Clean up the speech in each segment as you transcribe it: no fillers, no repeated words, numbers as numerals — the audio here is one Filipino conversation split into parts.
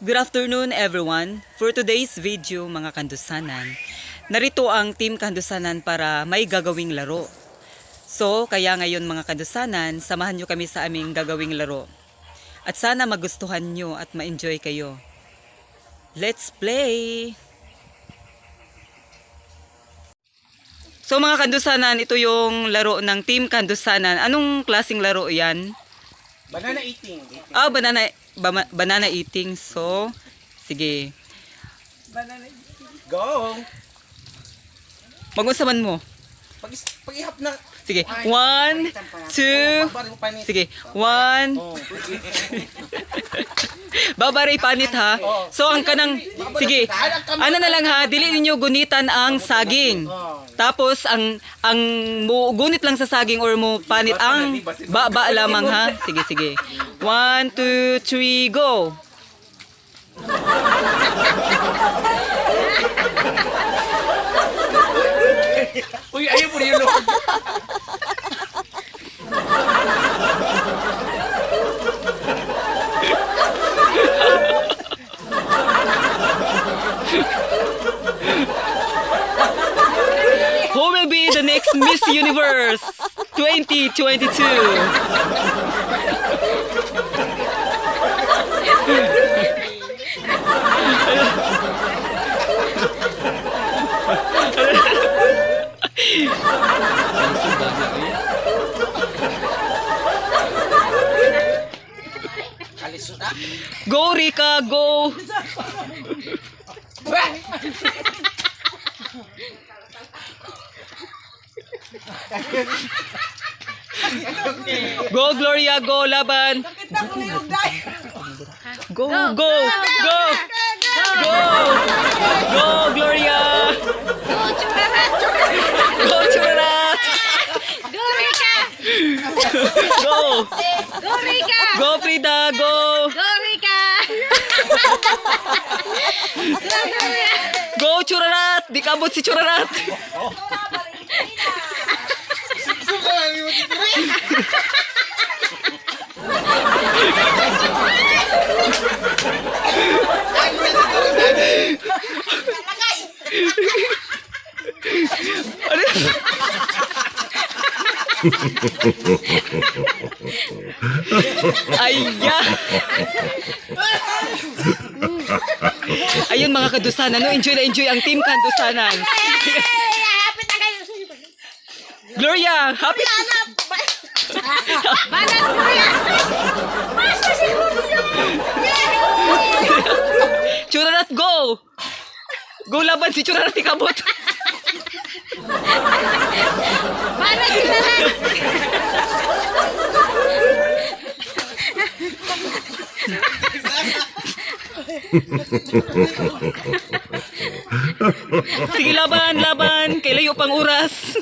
Good afternoon everyone. For today's video mga kandusanan, narito ang Team Kandusanan para may gagawing laro. So kaya ngayon mga kandusanan, samahan nyo kami sa aming gagawing laro. At sana magustuhan nyo at ma-enjoy kayo. Let's play! So mga kandusanan, ito yung laro ng Team Kandusanan. Anong klaseng laro yan? Banana eating. Ah, banana eating. So, sige. Go! Mag-usaman mo. Pag-ihap na. Sige. 1, 2. Sige. 1. Babaray panit ha. So, ang kanang. Sige. Ano na lang ha. Dili ninyo gunitan ang saging. Tapos, ang gunit lang sa saging or mo panit ang ba lamang ha. Sige, sige. 1, 2, 3, go. Uy, ayaw po yung Lord. Who will be the next Miss Universe 2022? Go Rika, go! Go Gloria, go laban! Go, go, go! Go! Go Gloria! Go Churarat! Go Rika! Go! Go Rika! Go Frida, go! Go Rika! Go Churarat! Di kabot si Churarat! Ayya! Ayun mga kadusanan, no? Enjoy na enjoy ang Team Kandusanan. Hapit na kayo. Gloria, happy! Banan mo yan! Basta siguro yun! Churarat, go! Go laban si Churarat, ikabot! Banan sila lang! Sige, laban, laban! Kailayo pang oras!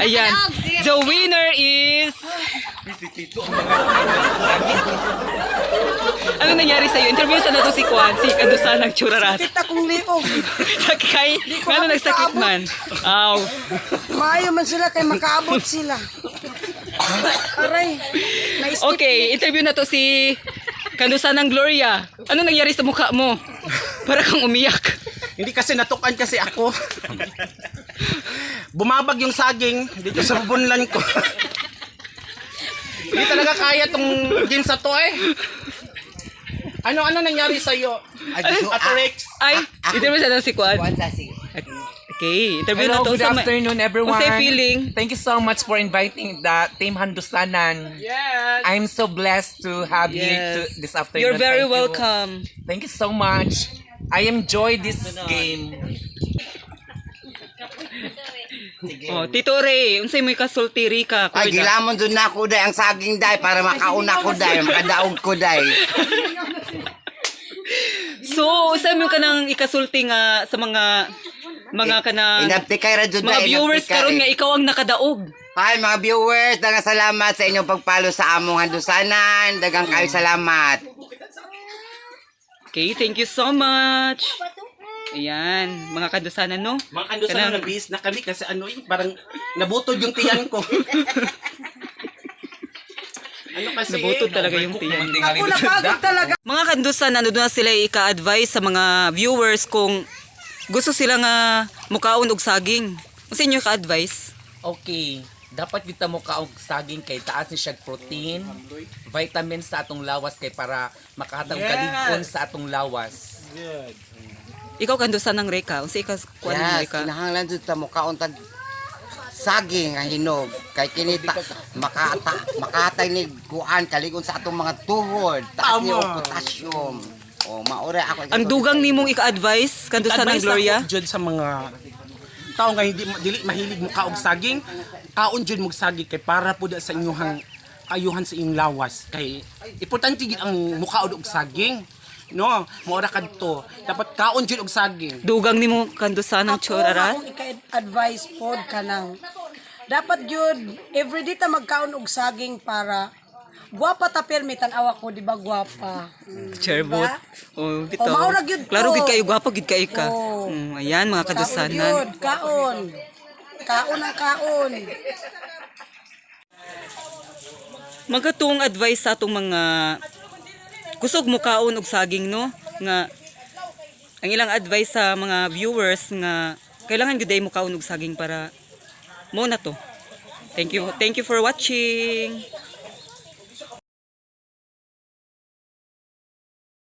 Ayan. The winner is... Ano nangyari sa'yo? Interview sa nato si Kwan, si Kandusanang Churarat. Kita kong liog. Kay, ano nagsakit man? Aw. Maayo man sila kay makaabot sila. Aray. Okay, interview na to si Kandusanang Gloria. Ano nangyari sa mukha mo? Para kang umiyak. Hindi kasi natukan kasi ako. Bumabag yung saging dito sa bunlan ko. Hindi talaga kaya tong game sa to eh. Ano nangyari sa iyo? Ate Rex. Ay, interview sa nato si Kwan. Okay, interview Hello, na to good afternoon everyone. Kung sa'yo feeling? Thank you so much for inviting the Team Kandusanan. Yes. I'm so blessed to have you this afternoon. You're very Thank you. welcome. Thank you so much. I enjoy this game. Oh, Tito Ray, unsay mo kasulti Rika? Ay, gilamon doon na ako day ang saging day para makauna ko day, makadaog ko day. So, unsay mo kanang ikasulti nga sa mga kanang Inapti kay radyo mga day. viewers karon nga ikaw ang nakadaog. Hi mga viewers, dagang salamat sa inyong pagpalo sa among Kandusanan. Dagang kayo salamat. Okay, thank you so much. Ayan, mga kandusanan no. Mga kandusan Kanang- na bis na kami kasi ano yun, parang nabutod yung tiyan ko. Ano kasi Nabutod talaga yung tiyan. Ako napagod talaga. Mga kandusan, ano na sila ika-advise sa mga viewers kung gusto sila nga mukaon og saging. Sa inyo ka-advise? Okay, dapat kita mo kaog saging kay taas ni siya protein, vitamins sa atong lawas kay para makahatag kalig-on sa atong lawas. Ikaw kandusan ng Reka. Unsa ikaw kuan ng Yes, Reka? kinahanglan jud ta mo kauntag saging nga hinog kay kinita makahatay ni kuan kaligon sa atong mga tuhod, taas niyo og potassium. O maore ako. Ang dugang nimong ika-advise kandusan ng Advice Gloria? ako dyan sa mga tao nga hindi dili mahilig mo kaog saging, kaon jud mo saging kay para pud sa inyong ayuhan sa inyong lawas kay importante gid ang mukaod og saging. No, maora kadto. Dapat kaon jud og saging. Dugang nimo kandusan ng Chorarat? Ako ika-advise pod ka nang dapat yun, everyday ta magkaon og saging para guwapa ta permi tan-awa ko, di ba guwapa? Cherbot. Oh, bitaw. O, maurag yun to. Klaro gid kayo gwapa gid kay ka. Oo. Ayan mga Kaon kandusanan. yun, kaon. Kaon ang kaon. Magatong advice sa atong mga kusog mo kaon og saging no nga ang ilang advice sa mga viewers nga kailangan gyud mo kaon og saging para mo na to. Thank you for watching.